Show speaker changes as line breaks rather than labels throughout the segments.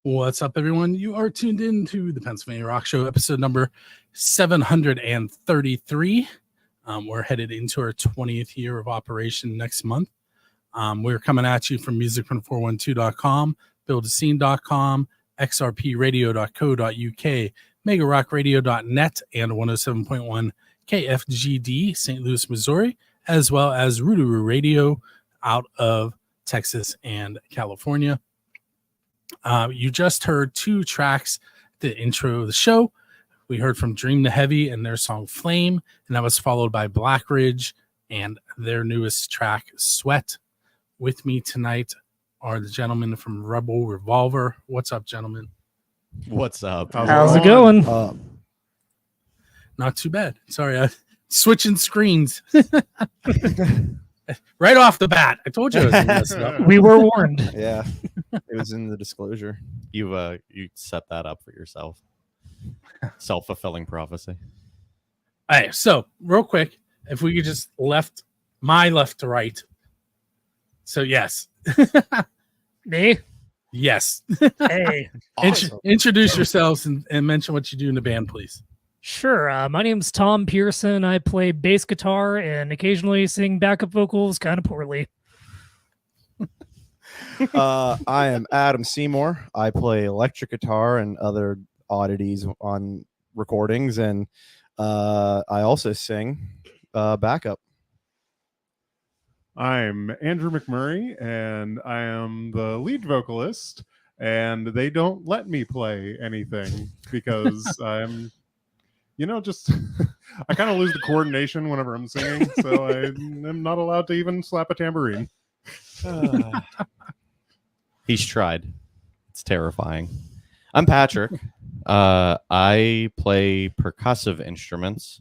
What's up, everyone? You are tuned in to the Pennsylvania Rock Show, episode number 733. We're headed into our 20th year of operation next month. We're coming at you from music412.com, buildascene.com, xrpradio.co.uk, megarockradio.net, and 107.1 KFGD, St. Louis, Missouri, as well as Rootaroo Radio out of Texas and California. You just heard two tracks to intro the show. We heard from Dream the Heavy and their song Flame, and that was followed by Black Ridge and their newest track, Sweat. With me tonight are the gentlemen from Rebel Revolver. What's up, gentlemen?
What's up?
How's it going?
Not too bad. Sorry, switching screens. Right off the bat. I told you I was going to mess it up.
We were warned.
Yeah, it was in the disclosure.
You set that up for yourself. Self-fulfilling prophecy.
All right, so real quick, if we could just left to right. So yes.
Me?
Yes.
Hey.
Awesome.
Introduce yourselves and mention what you do in the band, please.
Sure. My name's Tom Pearson. I play bass guitar and occasionally sing backup vocals kind of poorly.
I am Adam Seymour. I play electric guitar and other oddities on recordings, and I also sing backup.
I'm Andrew McMurray, and I am the lead vocalist, and they don't let me play anything because I'm, just I kind of lose the coordination whenever I'm singing, so I am not allowed to even slap a tambourine.
He's tried. It's terrifying. I'm Patrick. I play percussive instruments.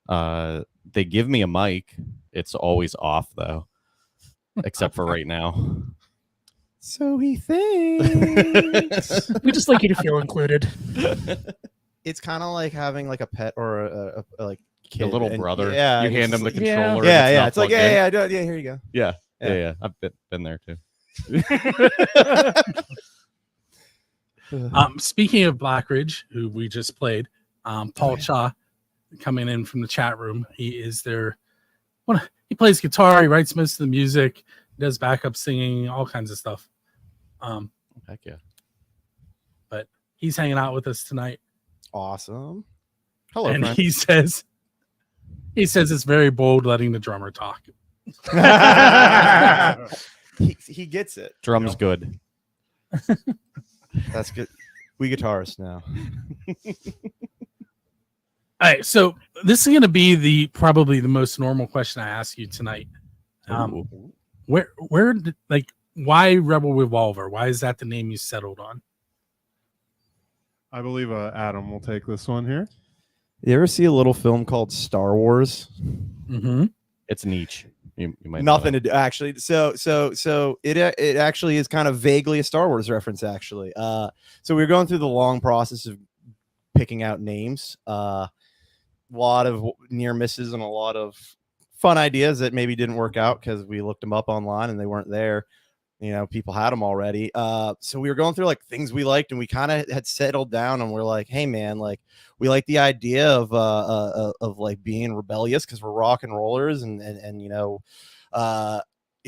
They give me a mic. It's always off, though, except for right now.
So he thinks.
We just like you to feel included.
It's kind of like having like a pet or a like kid.
The little brother.
Yeah,
You hand him the
like,
controller.
yeah. It's like,
plugged in.
yeah. Here you go.
Yeah. I've been there, too.
Speaking of Black Ridge, who we just played, Paul Cha coming in from the chat room. He is he plays guitar, he writes most of the music, does backup singing, all kinds of stuff.
Heck yeah.
But he's hanging out with us tonight.
Awesome. Hello,
And
friend.
he says it's very bold letting the drummer talk.
he gets it.
Drum's good.
That's good. We guitarists now.
All right, so this is going to be probably the most normal question I ask you tonight. Where why Rebel Revolver? Why is that the name you settled on?
I believe Adam will take this one here.
You ever see a little film called Star Wars?
Mm-hmm.
It's niche. You might know
Nothing to do actually. So it actually is kind of vaguely a Star Wars reference actually. So we were going through the long process of picking out names. A lot of near misses and a lot of fun ideas that maybe didn't work out because we looked them up online and they weren't there. People had them already. So we were going through like things we liked, and we kind of had settled down, and we're like, hey man, like we like the idea of like being rebellious because we're rock and rollers, and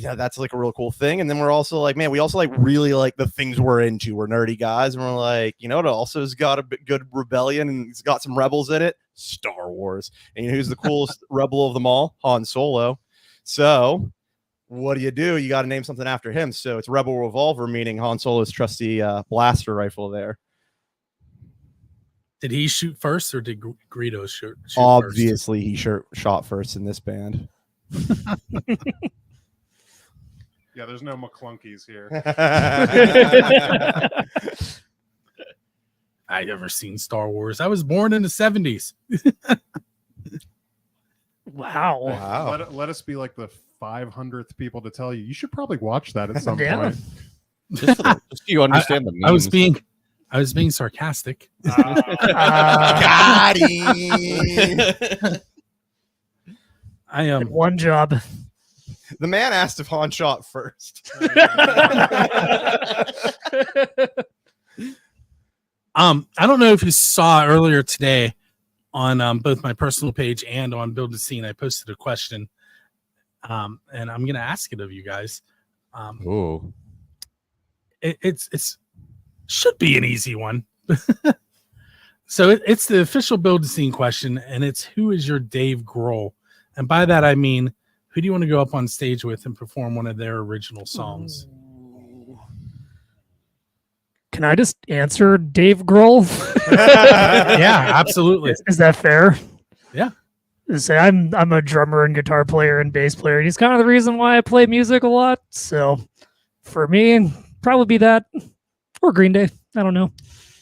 that's like a real cool thing. And then we're also like, man, we also like really like the things we're into. We're nerdy guys, and we're like, it also has got a good rebellion and it's got some rebels in it. Star Wars. And who's the coolest rebel of them all? Han Solo. So what do? You got to name something after him. So it's Rebel Revolver, meaning Han Solo's trusty blaster rifle there.
Did he shoot first, or did Greedo shoot
Obviously, he shot first in this band.
Yeah, there's no McClunkies here.
I never seen Star Wars. I was born in the 70s.
Wow.
Let us be like the 500th people to tell you. You should probably watch that at some
Yeah.
point.
Just so you understand the memes.
I was being sarcastic.
Got him.
I am
One job.
The man asked if Han shot first.
I don't know if you saw earlier today on both my personal page and on Build a Scene, I posted a question, and I'm going to ask it of you guys.
Ooh.
It's should be an easy one. So it's the official Build a Scene question, and it's who is your Dave Grohl? And by that I mean, who do you want to go up on stage with and perform one of their original songs?
Can I just answer Dave Grohl?
Yeah, absolutely.
Is that fair?
Yeah.
Say I'm a drummer and guitar player and bass player. And he's kind of the reason why I play music a lot. So for me, probably be that or Green Day. I don't know.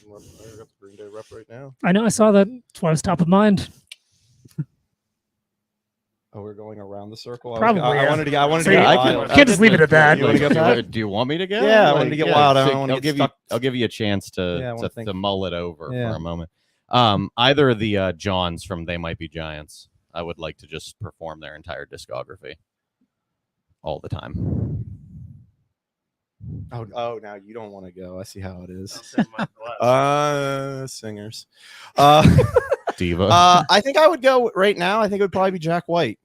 I got the Green Day rep right now.
I know I saw that. That's why it was top of mind.
Oh, we're going around the circle.
Probably,
I
yeah.
wanted to get. I wanted
So
to get.
you
wild.
can't just leave it at that.
You wanna go back?
Do you want me to go?
Yeah, I wanted to get wild. I don't wanna
I'll
get
give
stuck.
I'll give you a chance
Yeah, I
to
wanna think.
to mull it over
Yeah.
for a moment. Either of the Johns from They Might Be Giants. I would like to just perform their entire discography all the time.
Oh, now you don't want to go. I see how it is. Singers.
Diva.
I think I would go right now. I think it would probably be Jack White.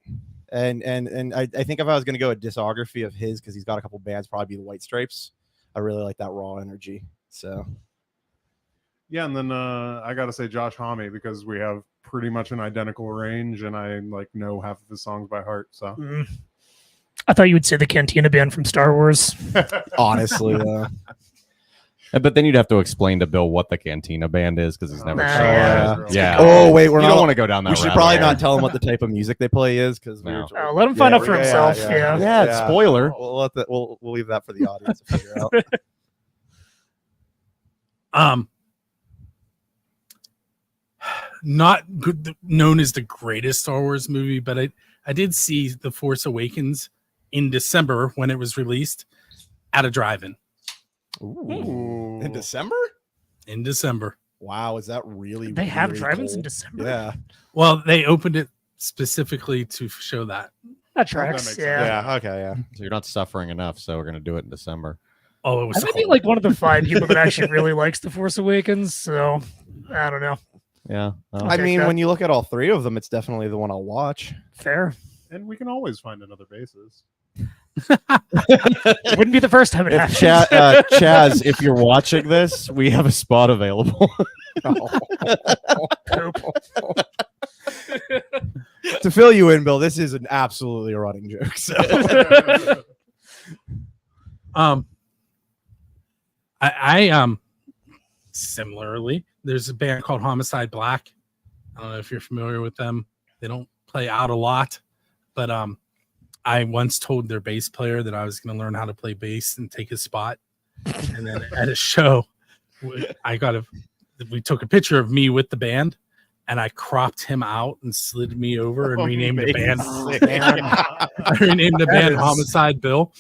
And I think if I was going to go a discography of his, because he's got a couple bands, probably be the White Stripes. I really like that raw energy. So
Yeah, and then I gotta say Josh Homme, because we have pretty much an identical range, and I like know half of his songs by heart. So
I thought you would say the Cantina Band from Star Wars.
honestly,
But then you'd have to explain to Bill what the Cantina Band is because he's never
Nah,
seen
yeah.
it. Yeah.
Oh wait, we're
you
not.
don't want to go down that
We should
rabbit
probably
hole.
not tell him what the type of music they play is, because
No.
Let him find out for himself. Yeah.
Yeah, spoiler.
We'll leave that for the audience to figure out.
Not good, known as the greatest Star Wars movie, but I did see The Force Awakens in December when it was released at a drive-in.
Ooh. In December?
In December.
Wow, is that really?
They have
really
drive-ins in
cold?
December.
Yeah.
Well, they opened it specifically to show that.
That tracks.
makes
Yeah.
Yeah. Okay. Yeah.
So you're not suffering enough, so we're gonna do it in December.
Oh, it
I
was
might be
cold.
like one of the 5 people that actually really likes The Force Awakens. So I don't know.
Yeah. well,
I
Okay,
mean,
that-
when you look at all 3 of them, it's definitely the one I'll watch.
Fair.
and we can always find another basis.
It wouldn't be the first time it
if
happened.
Chaz, if you're watching this, we have a spot available.
To fill you in, Bill, this is an absolutely a running joke. So
I similarly, there's a band called Homicide Black. I don't know if you're familiar with them. They don't play out a lot, but I once told their bass player that I was going to learn how to play bass and take his spot. And then at a show, we took a picture of me with the band, and I cropped him out and slid me over and renamed the band. I renamed the band Homicide Bill.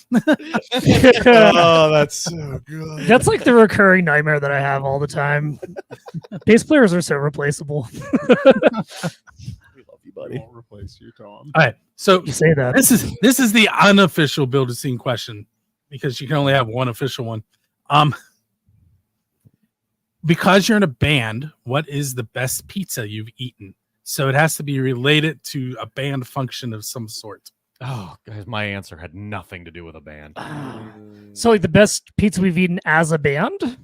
oh, that's so good.
That's like the recurring nightmare that I have all the time. Bass players are so replaceable.
We love you,
We
buddy.
won't replace you, Tom.
All right, so
You say that.
this is the unofficial Build a Scene question, because you can only have one official one. Because you're in a band, what is the best pizza you've eaten? So it has to be related to a band function of some sort.
Oh, guys, my answer had nothing to do with a band.
So like the best pizza we've eaten as a band?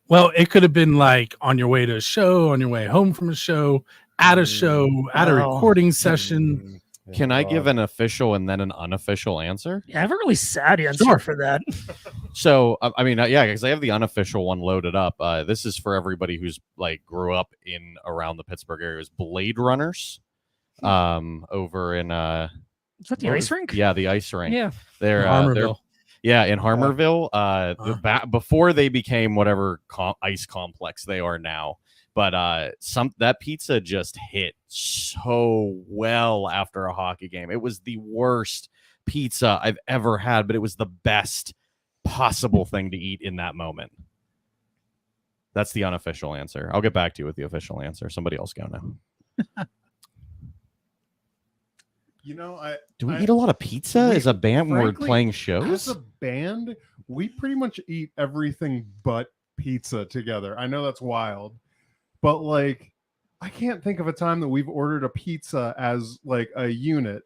Well, it could have been like on your way to a show, on your way home from a show, at a show, at a
Oh.
recording session.
Can I give an official and then an unofficial answer?
Yeah, I have a really sad answer
Sure.
for that.
So, I mean, yeah, because I have the unofficial one loaded up. This is for everybody who's like grew up in around the Pittsburgh area. Is Blade Runners, over in
Is that the ice rink?
Yeah, the ice rink.
Yeah.
They're
Harmerville.
yeah, in Harmerville. Before they became whatever ice complex they are now. But that pizza just hit so well after a hockey game. It was the worst pizza I've ever had, but it was the best possible thing to eat in that moment. That's the unofficial answer. I'll get back to you with the official answer. Somebody else go now.
You know,
Do we eat a lot of pizza as a band when we're
frankly,
playing
as
shows?
a band, we pretty much eat everything but pizza together. I know that's wild, but like, I can't think of a time that we've ordered a pizza as like a unit.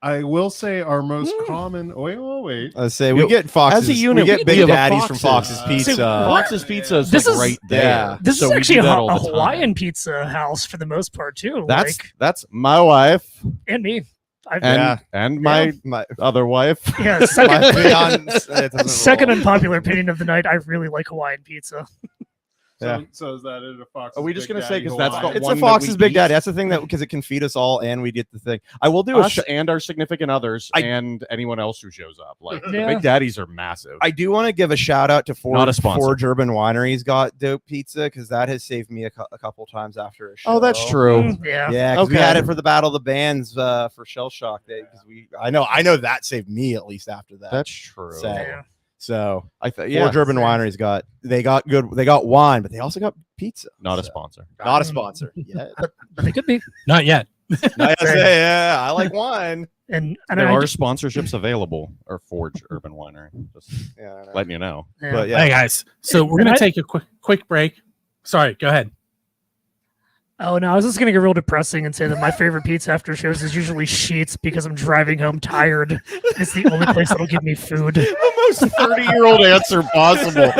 I will say our most common. Wait.
I say we get Fox's.
as a unit,
we get
we
Big
have a
Daddies from
Fox's.
Fox's Pizza.
Fox's Pizza is
This
like
is-
right there.
yeah.
This
So
is
we
actually
do that
a
all the time.
Hawaiian pizza house for the most part too.
That's my wife
And me.
and my
My
other wife.
Yeah,
my
second,
fiance. It doesn't
second
roll.
unpopular opinion of the night. I really like Hawaiian pizza.
So is that it? A Fox?
Are we just gonna say 'cause that's the
It's
one
a
that
Fox's
we
Big
eat?
Daddy. That's the thing that because it can feed us all and we get the thing. I will do a.
Us and our significant others
I-
and anyone else who shows up. Like the
Yeah.
Big Daddies are massive.
I do want to give a shout out to
Not a sponsor.
Forge Urban Wineries got dope pizza because that has saved me a couple times after a show.
Oh, that's true.
Yeah.
Yeah, 'cause we
Okay.
had it for the Battle of the Bands for Shell Shock Day. Because I know that saved me at least after that.
That's true.
So-
Yeah.
So
I thought
Forge Urban Wineries got wine, but they also got pizza.
not a
So,
sponsor.
Not a sponsor. Yeah.
But they could be.
Not yet.
Yeah, I like wine.
And
There
I
are
just-
sponsorships available or Forge Urban Winery. Just
Yeah, I know.
letting you know.
yeah.
But
Hey
yeah,
guys, so we're
And
gonna
I-
take a quick break. Sorry, go ahead.
Oh no, I was just gonna get real depressing and say that my favorite pizza after shows is usually Sheets because I'm driving home tired. It's the only place that'll give me food.
The most 30-year-old answer possible.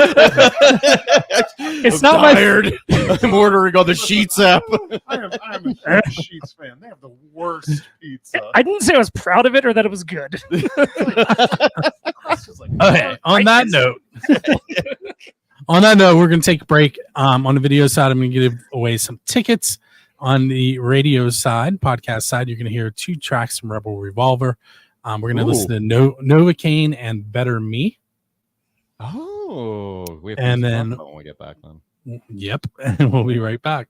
It's
I'm
not my-
tired. I'm ordering on the Sheets app.
I'm a huge Sheets fan. They have the worst pizza.
I didn't say I was proud of it or that it was good.
Okay. On that note, we're gonna take a break. On the video side, I'm gonna give away some tickets. On the radio side, podcast side, you're gonna hear 2 tracks from Rebel Revolver. We're gonna listen to Novocaine and Better Me.
Oh, we have
And
to talk
then-
about when we get back then.
Yep, and we'll be right back.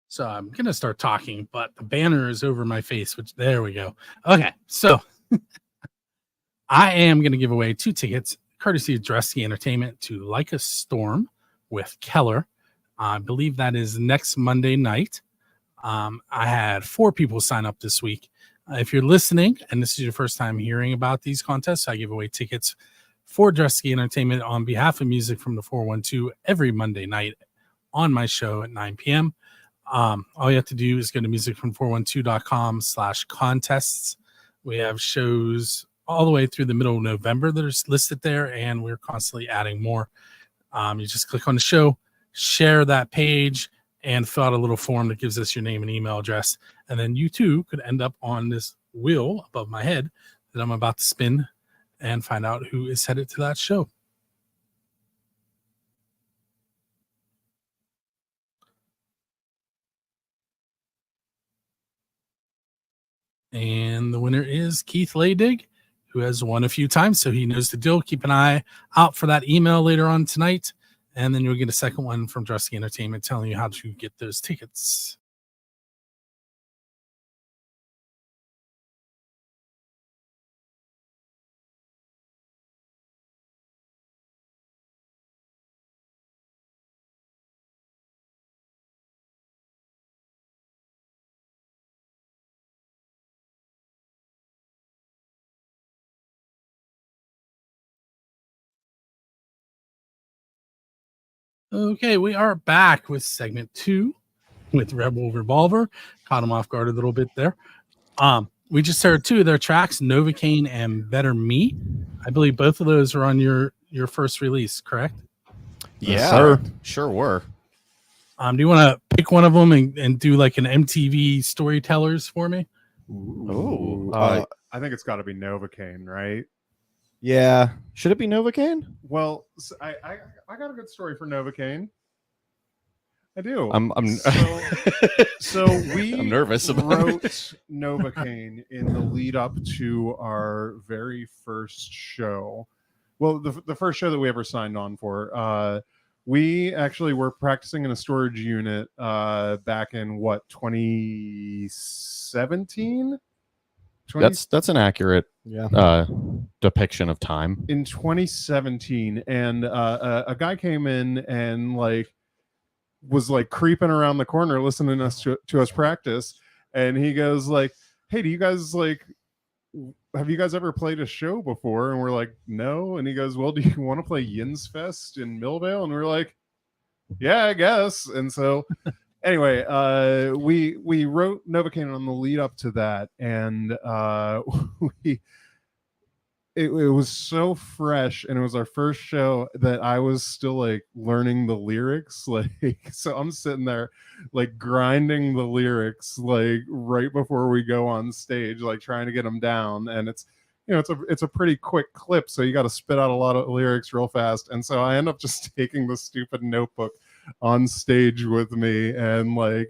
So I'm gonna start talking, but the banner is over my face, which there we go. Okay, so I am gonna give away 2 tickets, courtesy of Dresky Entertainment, to Like a Storm with Keller. I believe that is next Monday night. I had 4 people sign up this week. If you're listening and this is your first time hearing about these contests, I give away tickets for Dresky Entertainment on behalf of Music from the 412 every Monday night on my show at 9 p.m. All you have to do is go to musicfrom412.com/contests. We have shows all the way through the middle of November that are listed there, and we're constantly adding more. You just click on the show, share that page, and fill out a little form that gives us your name and email address. And then you too could end up on this wheel above my head that I'm about to spin and find out who is headed to that show. And the winner is Keith Laydig, who has won a few times, so he knows the deal. Keep an eye out for that email later on tonight. And then you'll get a second one from Dresky Entertainment telling you how to get those tickets. Okay, we are back with segment 2 with Rebel Revolver. Caught him off guard a little bit there. We just heard 2 of their tracks, Novocaine and Better Me. I believe both of those are on your first release, correct?
Yeah,
sir.
Sure were.
Do you want to pick one of them and do like an MTV storytellers for me?
Ooh.
I think it's got to be Novocaine, right?
yeah.
Should it be Novocaine?
Well, I got a good story for Novocaine. I do.
I'm
So we
I'm nervous about it.
wrote Novocaine in the lead up to our very first show. Well, the first show that we ever signed on for. We actually were practicing in a storage unit back in 2017.
That's an accurate
Yeah.
depiction of time.
In 2017, and a guy came in and like was like creeping around the corner listening to us practice, and he goes like, "Hey, do you guys like? Have you guys ever played a show before?" And we're like, "No." And he goes, "Well, do you want to play Yin's Fest in Millvale?" And we're like, "Yeah, I guess." And so anyway, we wrote Novocaine on the lead up to that, and it was so fresh, and it was our first show that I was still like learning the lyrics. Like, so I'm sitting there like grinding the lyrics like right before we go on stage, like trying to get them down. And it's, you know, it's a pretty quick clip, so you got to spit out a lot of lyrics real fast. And so I end up just taking the stupid notebook on stage with me and like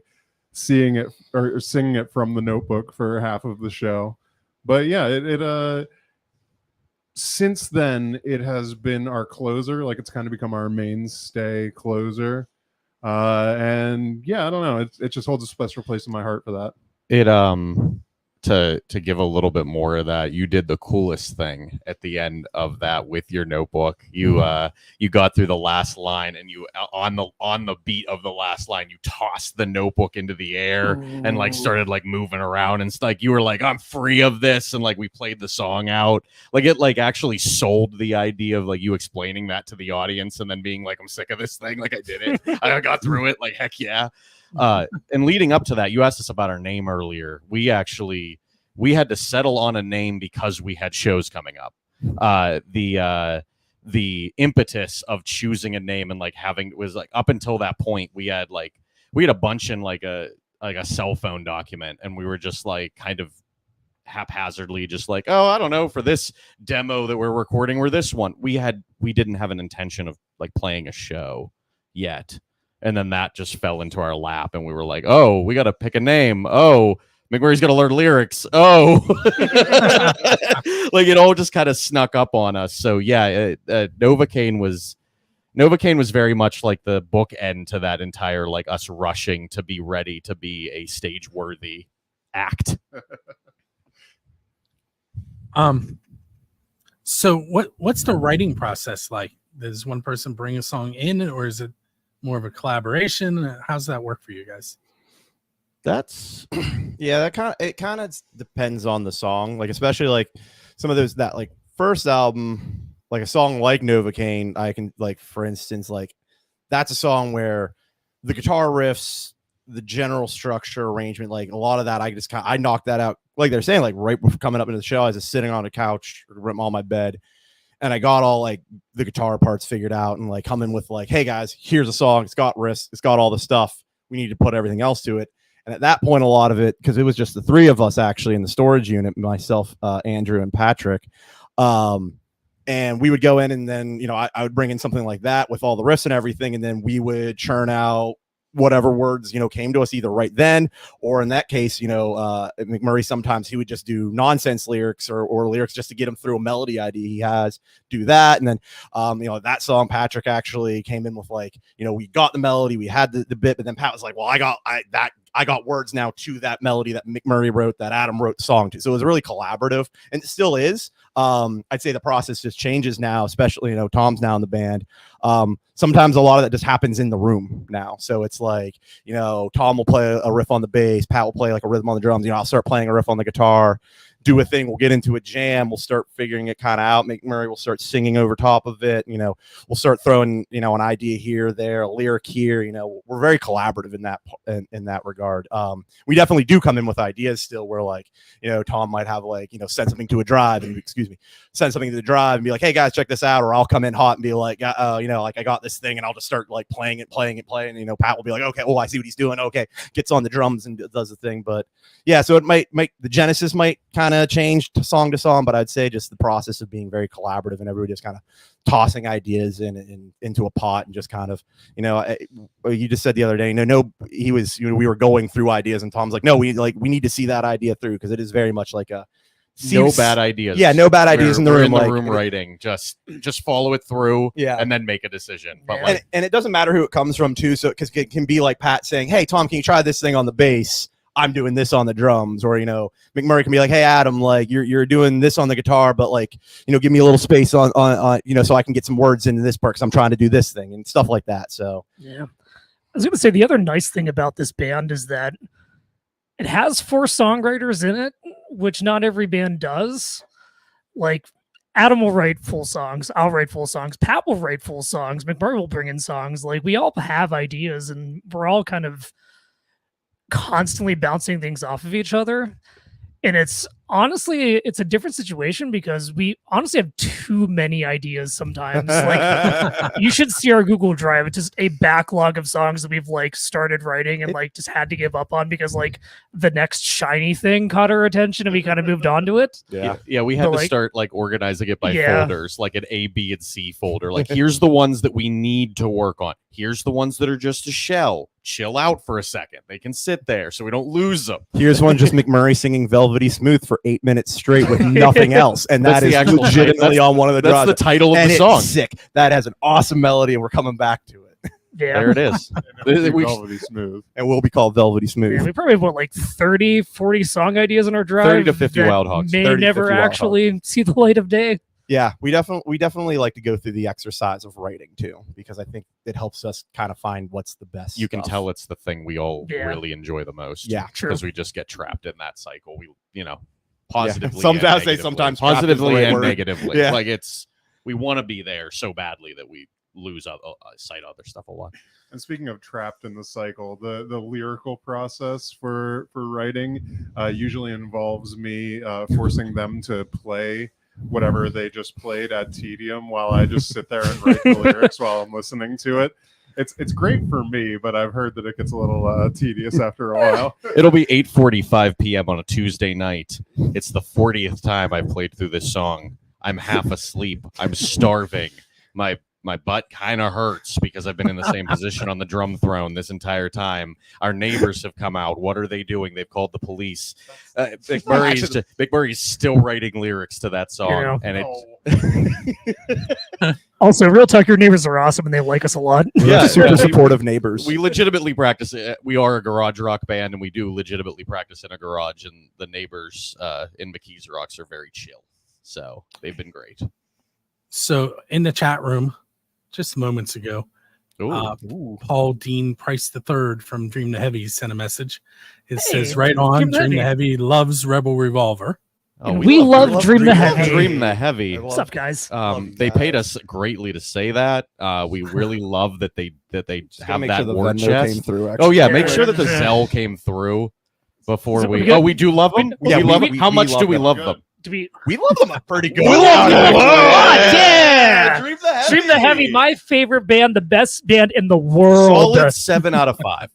seeing it or singing it from the notebook for half of the show. But yeah, it since then it has been our closer. Like, it's kind of become our mainstay closer. And yeah, I don't know, it just holds a special place in my heart for that.
It to give a little bit more of that, you did the coolest thing at the end of that with your notebook. You got through the last line, and you on the beat of the last line, you tossed the notebook into the air and like started like moving around, and it's like you were like, I'm free of this, and like we played the song out. Like, it like actually sold the idea of like you explaining that to the audience and then being like, I'm sick of this thing, like I did it. I got through it, like heck yeah. And leading up to that, you asked us about our name earlier. We had to settle on a name because we had shows coming up. The impetus of choosing a name and like having was like, up until that point, we had a bunch in like a cell phone document, and we were just like kind of haphazardly just like, oh, I don't know, for this demo that we're recording or this one, we didn't have an intention of like playing a show yet. And then that just fell into our lap, and we were like, oh, we got to pick a name. Oh, McMurray's got to learn lyrics. Oh, like it all just kind of snuck up on us. So yeah, Novocaine was very much like the bookend to that entire, like us rushing to be ready to be a stage worthy act.
So what's the writing process like? Does one person bring a song in, or is it more of a collaboration? How's that work for you guys?
That's yeah, it kind of depends on the song. Like, especially like some of those, that like first album, like a song like Novocaine, I can, like, for instance, like that's a song where the guitar riffs, the general structure, arrangement, like a lot of that, I knocked that out, like they're saying, like right before coming up into the show. I was just sitting on a couch on my bed, and I got all like the guitar parts figured out, and like coming with like, hey guys, here's a song, it's got riffs, it's got all the stuff, we need to put everything else to it. And at that point, a lot of it, because it was just the three of us actually in the storage unit, myself, Andrew, and Patrick. And we would go in, and then, you know, I would bring in something like that with all the riffs and everything. And then we would churn out whatever words, you know, came to us either right then, or in that case, you know, McMurray, sometimes he would just do nonsense lyrics or lyrics just to get him through a melody idea he has, do that. And then, you know, that song, Patrick actually came in with like, you know, we got the melody, we had the bit, but then Pat was like, well, I got words now to that melody that McMurray wrote, that Adam wrote the song to. So it was really collaborative, and it still is. I'd say the process just changes now, especially, you know, Tom's now in the band. Sometimes a lot of that just happens in the room now. So it's like, you know, Tom will play a riff on the bass, Pat will play like a rhythm on the drums, you know, I'll start playing a riff on the guitar, do a thing, we'll get into a jam, we'll start figuring it kind of out. McMurray will start singing over top of it, you know, we'll start throwing, you know, an idea here, there, a lyric here, you know, we're very collaborative in that regard. We definitely do come in with ideas still, where like, you know, Tom might have like, you know, send something to the drive and be like, hey guys, check this out. Or I'll come in hot and be like, you know, like I got this thing, and I'll just start like playing it. And, you know, Pat will be like, okay, oh, I see what he's doing. Okay. Gets on the drums and does the thing. But yeah, so it might the genesis might kind of change to song, but I'd say just the process of being very collaborative and everybody just kind of tossing ideas into a pot and just kind of, you know, you just said the other day, you know, we were going through ideas, and Tom's like, no, we need to see that idea through, because it is very much like
no
seems-
bad ideas.
Yeah, no bad ideas in the
We're
room.
in the
like,
room writing. Just follow it through.
Yeah.
And then make a decision. But
Yeah.
like,
and it doesn't matter who it comes from too. So because it can be like Pat saying, "Hey Tom, can you try this thing on the bass? I'm doing this on the drums," or McMurray can be like, "Hey Adam, like you're doing this on the guitar, but like give me a little space on so I can get some words into this part because I'm trying to do this thing and stuff like that." So
Yeah. I was going to say the other nice thing about this band is that it has 4 songwriters in it, which not every band does. Like Adam will write full songs. I'll write full songs. Pat will write full songs. McMurray will bring in songs. Like we all have ideas and we're all kind of constantly bouncing things off of each other. And it's a different situation because we honestly have too many ideas sometimes. Like you should see our Google Drive. It's just a backlog of songs that we've like started writing and like just had to give up on because like the next shiny thing caught our attention and we kind of moved on to it.
yeah, we had
But,
to
like-
start like organizing it by
Yeah.
folders, like an A, B, and C folder. Like here's the ones that we need to work on. Here's the ones that are just a shell. Chill out for a second. They can sit there so we don't lose them.
here's one just McMurray singing "Velvety Smooth" for 8 minutes straight with nothing else, and
That's
that is
the actual
legitimately
title.
on one of the
That's
drives.
the title of
and
the
it's
song.
sick. That has an awesome melody, and we're coming back to it.
Yeah.
There it is. We-
Velvety Smooth.
And will be called "Velvety Smooth."
Yeah, we probably have like 30, 40 song ideas in our drive.
30 to 50
that
Wild Hogs.
may
30 to
never
50 Wild
actually see the light of day.
Yeah, we definitely like to go through the exercise of writing too, because I think it helps us kind of find what's the best.
You can
stuff.
tell it's the thing we all
Yeah.
really enjoy the most.
Yeah,
True.
Because we just get trapped in that cycle. We, positively.
Sometimes
and
I say
negatively.
sometimes trapped is the
positively
right
and
word.
negatively.
Yeah.
Like we want to be there so badly that we lose sight of other stuff a lot.
And speaking of trapped in the cycle, the lyrical process for writing usually involves me forcing them to play whatever they just played ad tedium while I just sit there and write the lyrics while I'm listening to it. It's great for me, but I've heard that it gets a little tedious after a while.
It'll be 8:45 p.m. on a Tuesday night. It's the 40th time I've played through this song. I'm half asleep. I'm starving. My butt kind of hurts because I've been in the same position on the drum throne this entire time. Our neighbors have come out. What are they doing? They've called the police. McMurray's still writing lyrics to that song,
Yeah.
and
Also, real talk, your neighbors are awesome and they like us a lot.
Yeah, super
we-
supportive neighbors.
we legitimately practice it. We are a garage rock band, and we do legitimately practice in a garage. And the neighbors in McKees Rocks are very chill, so they've been great.
So in the chat room, just moments ago,
Ooh.
Paul Dean Price III from Dream the Heavy sent a message. It says,
Hey,
right on,
Dream the
Dream the
Heavy.
Heavy loves Rebel Revolver.
And we love Dream the Heavy.
Dream the Heavy.
What's up, guys?
Love you
They paid
guys.
us greatly to say that. We really love that they
Just gotta
have
make
that
sure the
word
Venmo
chest.
came through.
Oh yeah,
Yeah.
make sure that the Zelle came through before
Is it
we.
pretty good?
Oh, we do love them.
Yeah,
we
we-
love
we-
them. How
we
much
love
do we
them.
love
Good.
them?
Do we
We love them pretty good.
We love them.
Yeah.
Dream the Heavy.
Dream the Heavy, my favorite band, the best band in the world.
Solid 7 out of 5.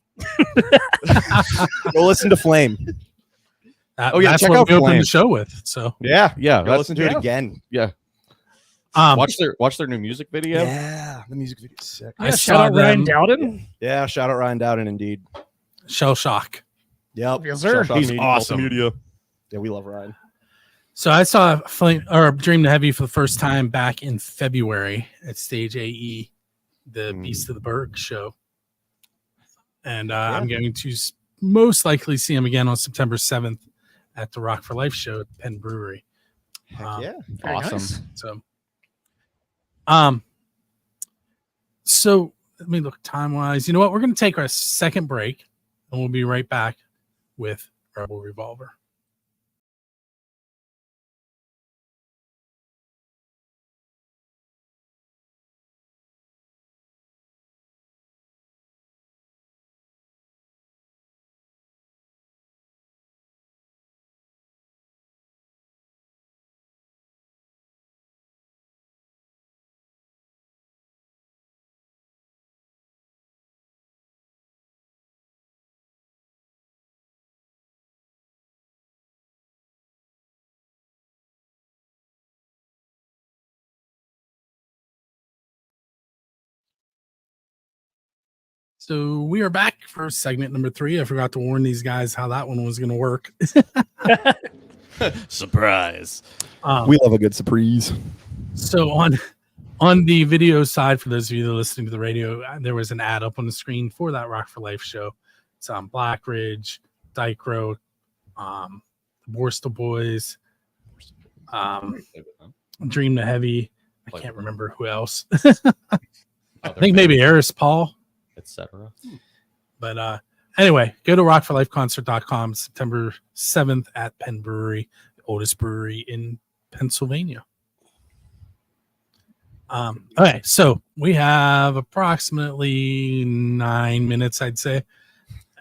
Go listen to Flame.
Oh, yeah,
That's
check
what
out
we opened
Flame.
the show with. So
Yeah,
Go
that's-
listen to it again.
watch their new music video.
Yeah, the music video is sick.
I
Yeah,
saw
shout out Ryan
them.
Dowden.
Yeah, shout out Ryan Dowden, indeed.
Shell Shock.
Yep.
Yes, sir.
Shout out
He's
Media,
awesome.
Multimedia. Yeah, we love Ryan.
So I saw Dream the Heavy for the first time back in February at Stage AE, the Beast of the Berg show. And I'm going to most likely see him again on September 7th at the Rock for Life show at Penn Brewery.
Heck yeah.
Very
Awesome.
nice.
So let me look time wise. You know what? We're going to take our second break and we'll be right back with Rebel Revolver. So we are back for segment number 3. I forgot to warn these guys how that one was going to work.
Surprise.
We love a good surprise.
So on the video side, for those of you that are listening to the radio, there was an ad up on the screen for that Rock for Life show. It's on Black Ridge, Dicro, the Borstal Boys, Dream the Heavy. I can't remember who else. I think maybe Eris Paul,
etc.
But anyway, go to rockforlifeconcert.com September 7th at Penn Brewery, the oldest brewery in Pennsylvania. Okay, so we have approximately 9 minutes, I'd say.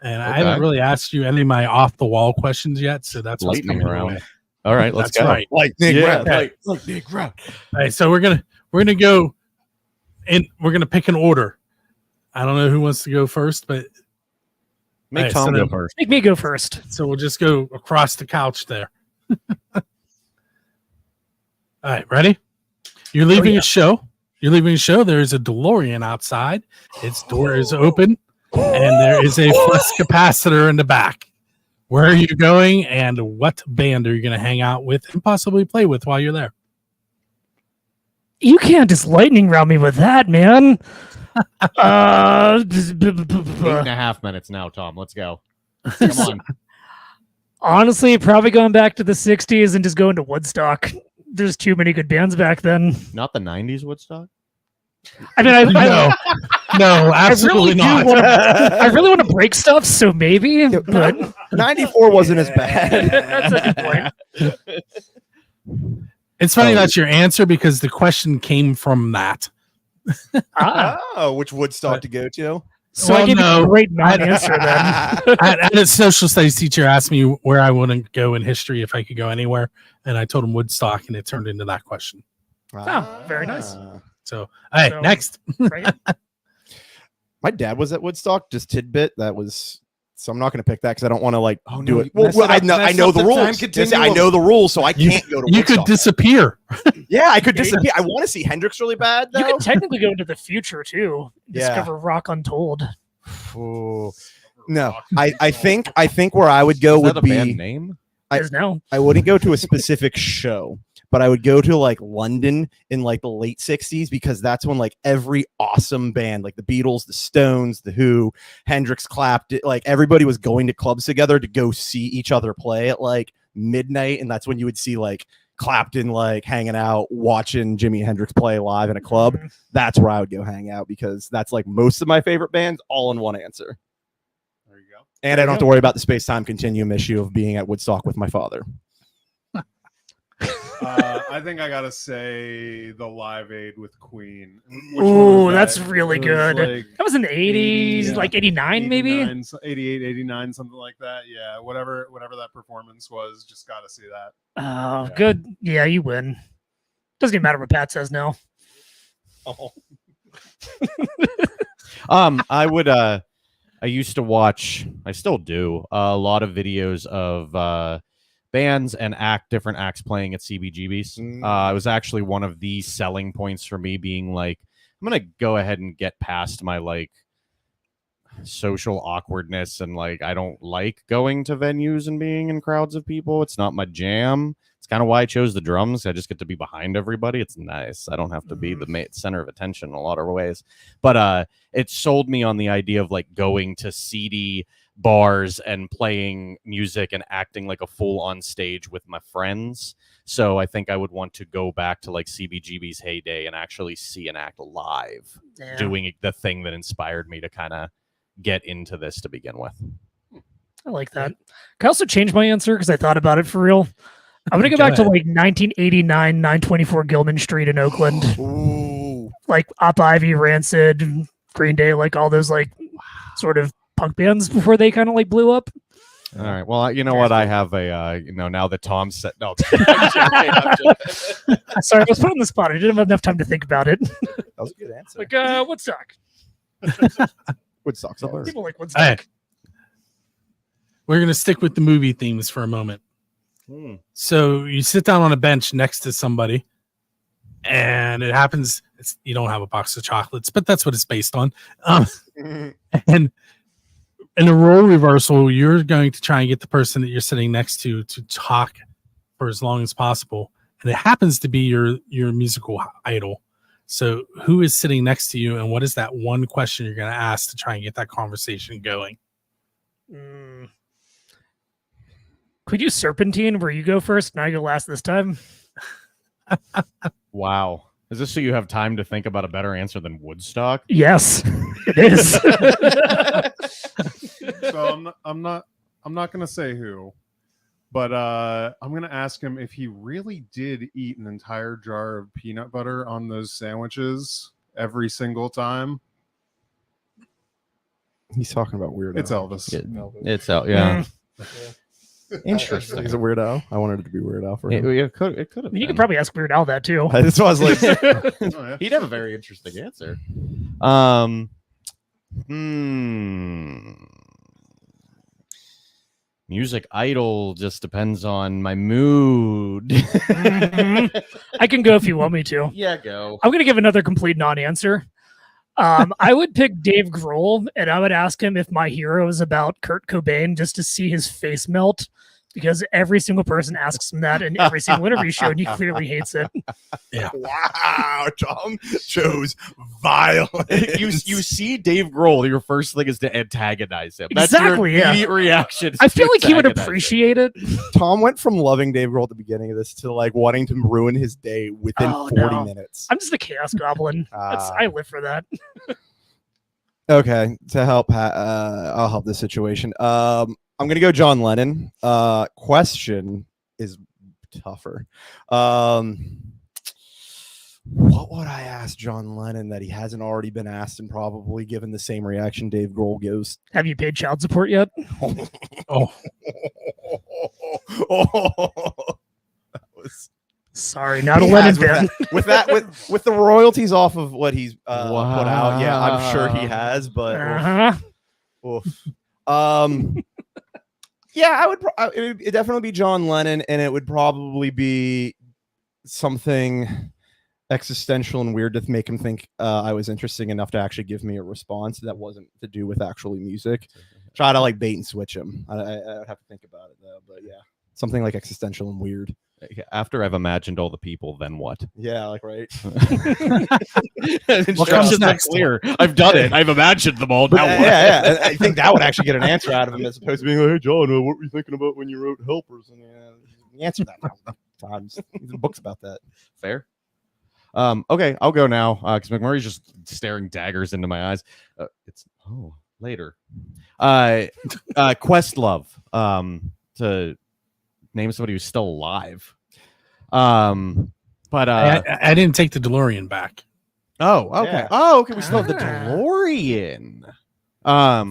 And I haven't really asked you any of my off-the-wall questions yet, so that's what's
lightning
coming
round.
away.
All right, let's
That's
go.
right.
Lightning round.
Lightning round. All right, so we're gonna go, and we're gonna pick an order. I don't know who wants to go first, but
Make
right,
Tom
so
go
then-
first.
Make me go first.
so we'll just go across the couch there. All right, ready? You're leaving a show. You're leaving a show. There is a DeLorean outside. Its door is open, and there is a flux capacitor in the back. Where are you going, and what band are you going to hang out with and possibly play with while you're there?
You can't just lightning round me with that, man.
8.5 minutes now, Tom. Let's go. Come on.
Honestly, probably going back to the 60s and just going to Woodstock. There's too many good bands back then.
Not the 90s Woodstock?
I mean,
No, absolutely not.
I really want to break stuff, so maybe. But
94 wasn't as bad.
that's a good point.
It's funny that's your answer because the question came from that.
Ah,
Which Woodstock to go to?
so
Well,
I gave you
no.
a great non-answer then.
I had a social studies teacher asked me where I want to go in history if I could go anywhere, and I told him Woodstock, and it turned into that question.
Oh, very nice.
So, all right,
So-
next.
Right?
My dad was at Woodstock. Just tidbit. That was. So I'm not going to pick that because I don't want to do
no,
it.
you messed it
I
up-
know. I
messed
know
up
the
the time
rules. Yes, I
continuum.
know the rules, so I
You-
can't go to.
You
Woodstock.
could disappear.
Yeah, I could disappear. I want to see Hendrix really bad though.
You could technically go into the future too.
Yeah.
Discover Rock Untold.
Ooh. No, I think where I would go
Is that
would
a band
be.
name?
Is now.
I wouldn't go to a specific show, but I would go to London in the late 60s because that's when every awesome band like the Beatles, the Stones, the Who, Hendrix, Clapton, everybody was going to clubs together to go see each other play at midnight, and that's when you would see Clapton hanging out watching Jimi Hendrix play live in a club.
Mhm.
That's where I would go hang out because that's most of my favorite bands all in one answer.
There you go.
And I don't have to worry about the space-time continuum issue of being at Woodstock with my father.
I think I gotta say the Live Aid with Queen. Which one
Ooh,
was
that's
that?
really
It was
good. That was in the 80s,
Yeah.
89 maybe.
88, 89, something like that. Yeah, whatever that performance was, just gotta see that.
Oh,
Yeah.
good. Yeah, you win. Doesn't even matter what Pat says now.
I would I used to watch, I still do, a lot of videos of bands and different acts playing at CBGB's. It was actually one of the selling points for me being I'm gonna go ahead and get past my social awkwardness and I don't like going to venues and being in crowds of people. It's not my jam. It's kind of why I chose the drums. I just get to be behind everybody. It's nice. I don't have to be the center of attention in a lot of ways. But it sold me on the idea of going to seedy bars and playing music and acting like a fool on stage with my friends. So I think I would want to go back to CBGB's heyday and actually see an act live
Yeah.
doing the thing that inspired me to kind of get into this to begin with.
I like that. Can I also change my answer because I thought about it for real? I'm gonna go back to 1989, 924 Gilman Street in Oakland,
Ooh.
Op Ivy, Rancid, Green Day, all those sort of punk bands before they kind of blew up.
All right. Well, you know what? I have a, now that Tom said, no.
Sorry, I was put on the spot. I didn't have enough time to think about it.
That was a good answer.
Woodstock.
Woodstock's hilarious.
People like
All
Woodstock.
right. We're going to stick with the movie themes for a moment. So you sit down on a bench next to somebody, and it happens. You don't have a box of chocolates, but that's what it's based on. And in a role reversal, you're going to try and get the person that you're sitting next to talk for as long as possible, and it happens to be your musical idol. So who is sitting next to you, and what is that one question you're going to ask to try and get that conversation going?
Could you serpentine where you go first and I go last this time?
Wow. Is this so you have time to think about a better answer than Woodstock?
Yes, it is.
So I'm not going to say who, but I'm going to ask him if he really did eat an entire jar of peanut butter on those sandwiches every single time.
He's talking about Weird Al.
It's Elvis.
It's out. Yeah.
Interesting. He's a Weird Al. I wanted it to be Weird Al for him.
It could have.
I mean, you could probably ask Weird Al that too.
That's what I was like.
Oh, yeah.
He'd have a very interesting answer. Music idol just depends on my mood.
I can go if you want me to.
Yeah, go.
I'm going to give another complete non-answer. I would pick Dave Grohl, and I would ask him if My Hero is about Kurt Cobain just to see his face melt, because every single person asks him that in every single interview show, and he clearly hates it.
Yeah.
Wow, Tom chose violence.
You see Dave Grohl, your first thing is to antagonize him. That's
Exactly,
your
yeah.
immediate reaction.
I feel like he would
Antagonize him.
appreciate it.
Tom went from loving Dave Grohl at the beginning of this to like wanting to ruin his day within
Oh,
40
no.
minutes.
I'm just a chaos goblin. I live for that.
Okay, to help, I'll help this situation. I'm gonna go John Lennon. Question is tougher. What would I ask John Lennon that he hasn't already been asked and probably given the same reaction Dave Grohl gives?
Have you paid child support yet?
Oh,
That was
Sorry, not a
he
Lennon
has
fan.
with the royalties off of what he's put out. Yeah, I'm sure he has, but oof. Yeah, I would. It would definitely be John Lennon, and it would probably be something existential and weird to make him think I was interesting enough to actually give me a response that wasn't to do with actually music. Try to like bait and switch him. I would have to think about it though, but yeah, something like existential and weird.
After I've imagined all the people, then what?
Yeah, like right.
What comes next?
Clear. I've done it. I've imagined them all. Now what?
Yeah. I think that would actually get an answer out of him as opposed to being like, "Hey, John, what were you thinking about when you wrote Helpers?" And he answered that times. There's books about that.
Fair. Okay, I'll go now because McMurray's just staring daggers into my eyes. It's later. Questlove. To name somebody who's still alive. But
I didn't take the DeLorean back.
oh, okay.
Yeah.
Oh, okay. We still have the
Ah.
DeLorean.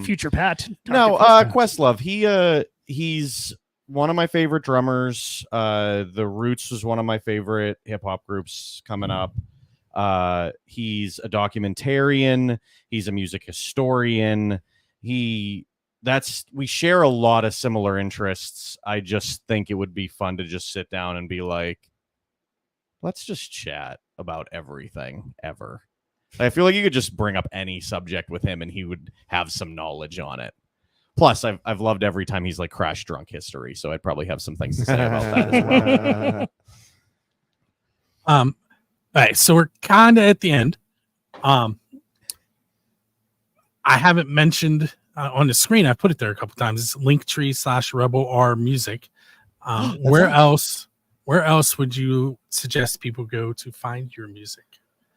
Future Pat.
No,
Dr.
Questlove. He's one of my favorite drummers. The Roots was one of my favorite hip hop groups coming up. He's a documentarian. He's a music historian. We share a lot of similar interests. I just think it would be fun to just sit down and be like, let's just chat about everything ever. I feel like you could just bring up any subject with him and he would have some knowledge on it. Plus, I've loved every time he's like crash drunk history, so I'd probably have some things to say about that as well.
All right, so we're kind of at the end. I haven't mentioned on the screen. I put it there a couple times. It's Linktree/Rebel R Music. Where else would you suggest people go to find your music?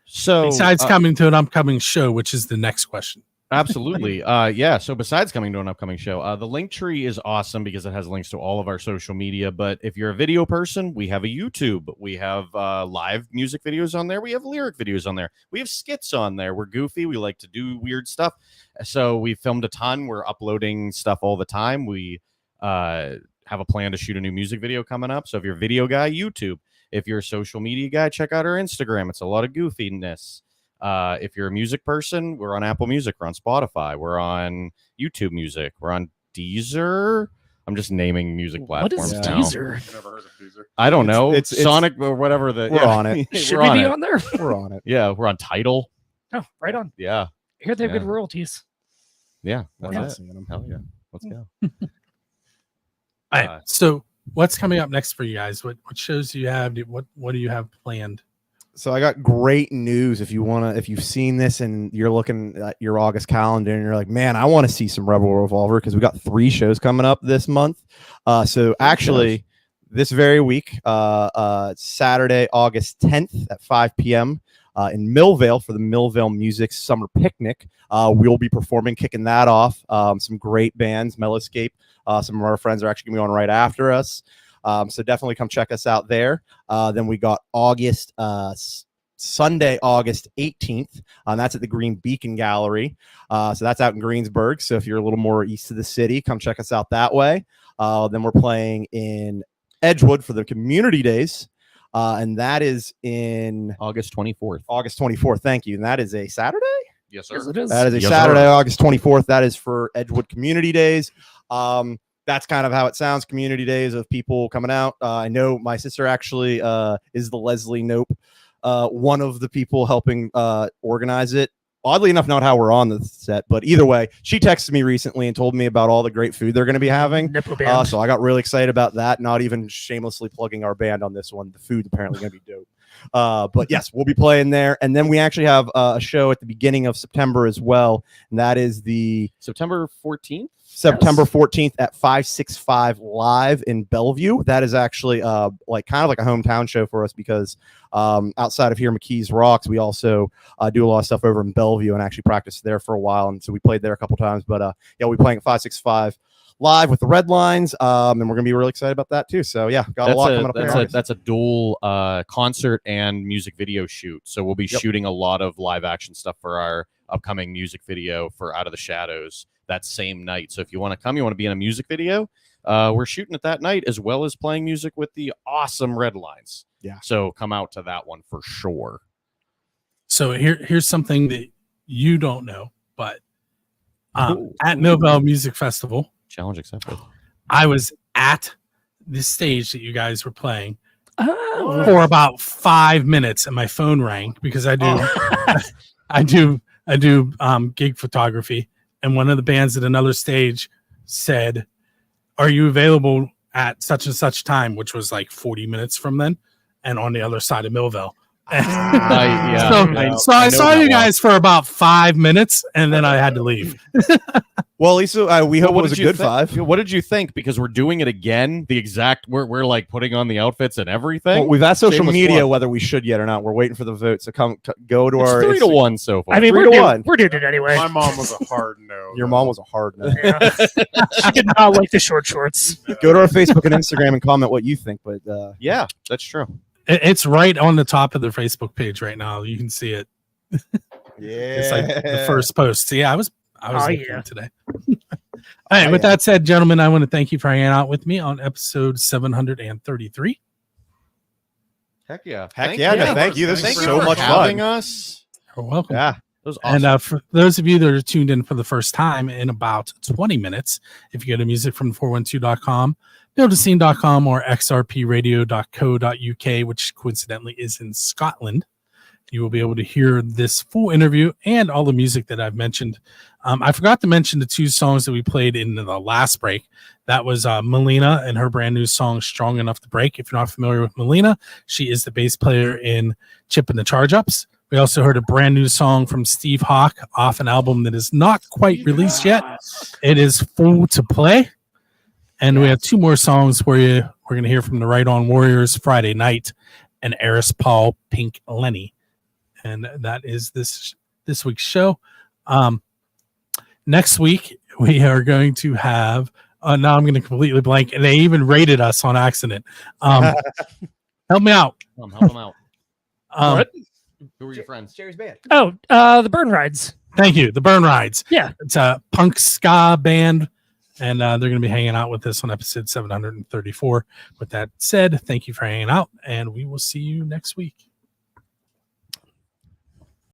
So
Besides coming to an upcoming show, which is the next question.
absolutely. Yeah. So besides coming to an upcoming show, the Linktree is awesome because it has links to all of our social media. But if you're a video person, we have a YouTube. We have live music videos on there. We have lyric videos on there. We have skits on there. We're goofy. We like to do weird stuff. So we filmed a ton. We're uploading stuff all the time. We have a plan to shoot a new music video coming up. So if you're a video guy, YouTube. If you're a social media guy, check out our Instagram. It's a lot of goofiness. If you're a music person, we're on Apple Music. We're on Spotify. We're on YouTube Music. We're on Deezer. I'm just naming music
What
platforms
is
now.
Deezer?
I've never heard of Deezer.
I don't know.
It's
Sonic or whatever.
We're on it.
Should
We're
we
on
be
it.
on there?
We're on it.
Yeah, we're on Tidal.
Oh, right on.
Yeah,
I hear they have
Yeah.
good royalties.
yeah.
We're
That's
not
it.
seeing them.
Hell yeah. Let's go.
All right, so what's coming up next for you guys? What shows do you have? What do you have planned?
So I got great news. If you've seen this and you're looking at your August calendar and you're like, man, I want to see some Rebel Revolver, because we got 3 shows coming up this month. So actually, this very week, Saturday, August 10th at 5 p.m. In Millvale for the Millvale Music Summer Picnic. We'll be performing, kicking that off. Some great bands, Mellowscape. Some of our friends are actually going to be on right after us. So definitely come check us out there. Then we got Sunday, August 18th. That's at the Green Beacon Gallery. So that's out in Greensburg. So if you're a little more east of the city, come check us out that way. Then we're playing in Edgewood for the Community Days. And that is in
August 24th.
August 24th. Thank you. And that is a Saturday?
Yes, sir.
Yes, it is.
That is a
Yes,
Saturday,
sir.
August 24th. That is for Edgewood Community Days. That's kind of how it sounds, community days of people coming out. I know my sister actually is the Leslie Nope, one of the people helping organize it. Oddly enough, not how we're on the set, but either way, she texted me recently and told me about all the great food they're going to be having.
Nipple band.
So I got really excited about that, not even shamelessly plugging our band on this one. The food's apparently going to be dope. But yes, we'll be playing there. And then we actually have a show at the beginning of September as well. And that is the
September 14th.
September 14th at 565 Live in Bellevue. That is actually kind of like a hometown show for us, because outside of here, McKees Rocks, we also do a lot of stuff over in Bellevue and actually practiced there for a while. And so we played there a couple times. But yeah, we'll be playing at 565 Live with the Red Lines. And we're going to be really excited about that too. So yeah, got a lot coming up.
That's a dual concert and music video shoot. So we'll be shooting a lot of live action stuff for our upcoming music video for Out of the Shadows that same night. So if you want to come, you want to be in a music video, we're shooting it that night, as well as playing music with the awesome Red Lines.
Yeah.
So come out to that one for sure.
So here's something that you don't know, but at Millvale Music Festival,
Challenge accepted.
I was at the stage that you guys were playing
Oh.
for about 5 minutes, and my phone rang because I do gig photography, and one of the bands at another stage said, "Are you available at such and such time?" which was like 40 minutes from then, and on the other side of Millvale. So I saw you guys for about 5 minutes, and then I had to leave.
Well, at least we hope it was a good 5.
What did you think? Because we're doing it again. The exact we're like putting on the outfits and everything.
Well, we've asked social
Shameless
media
plug.
whether we should yet or not. We're waiting for the vote. So go to
It's
our
3-1 so far.
I mean,
3-1.
we're doing it anyway.
My mom was a hard no.
Your mom was a hard no.
Yeah. She did not like the short shorts.
Go to our Facebook and Instagram and comment what you think. But
Yeah, that's true.
It's right on the top of the Facebook page right now. You can see it.
yeah,
It's like the first post. So yeah, I was looking today. All right. With that said, gentlemen, I want to thank you for hanging out with me on episode 733.
Heck yeah.
Thank you. This is so much
having
fun.
us.
You're welcome.
Yeah.
That was awesome.
And for those of you that are tuned in for the first time, in about 20 minutes, if you go to musicfrom412.com, buildascene.com, or xrpradio.co.uk, which coincidentally is in Scotland, you will be able to hear this full interview and all the music that I've mentioned. I forgot to mention the 2 songs that we played in the last break. That was Melina and her brand new song, Strong Enough to Break. If you're not familiar with Melina, she is the bass player in Chip and the Charge Ups. We also heard a brand new song from Steve Hawk off an album that is not quite released yet. It is Full to Play. And we have 2 more songs where we're going to hear from the Right On Warriors, Friday Night, and Eris Paul, Pink Lenny. And that is this week's show. Next week, we are going to have, now I'm going to completely blank, and they even rated us on accident. Help me out.
Help them out.
What?
Who are your friends?
Jerry's band.
Oh, the Burn Rides.
Thank you. The Burn Rides.
Yeah.
It's a punk ska band, and they're going to be hanging out with us on episode 734. With that said, thank you for hanging out, and we will see you next week.